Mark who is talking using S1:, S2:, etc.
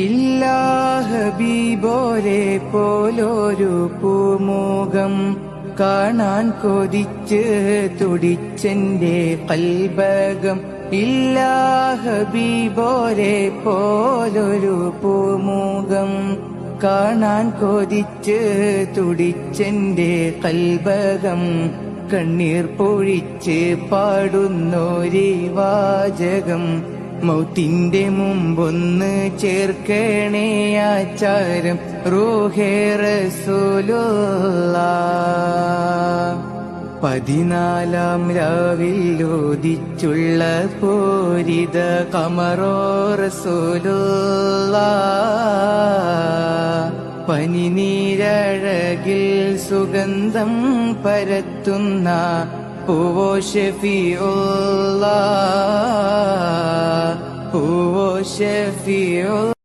S1: ഇല്ലാ ഹബീബോരെ പോലൊരു പൂമുഖം കാണാൻ കൊതിച്ച് തുടിച്ചെന്റെ കൽബകം. ഇല്ലാ ഹബീബോരെ പോലൊരു പൂമുഖം കാണാൻ കൊതിച്ച് തുടിച്ചെന്റെ കൽബകം. കണ്ണീർ പൊഴിച്ച് പാടുന്നൊരു വാചകം, മൗത്തിന്റെ മുമ്പൊന്ന് ചേർക്കണേ ആചാരം റൂഹേ റസൂലുള്ളാഹ്. 14 രാവിൽ ഓദിച്ചുള്ള പൂരിത ഖമറോ റസൂലുള്ളാഹ്. പനിനീരഴകിൽ സുഗന്ധം പരത്തുന്ന പൂവോ ഷഫീഉള്ളാഹ്, പൂവോ ഷഫീഉള്ളാഹ്.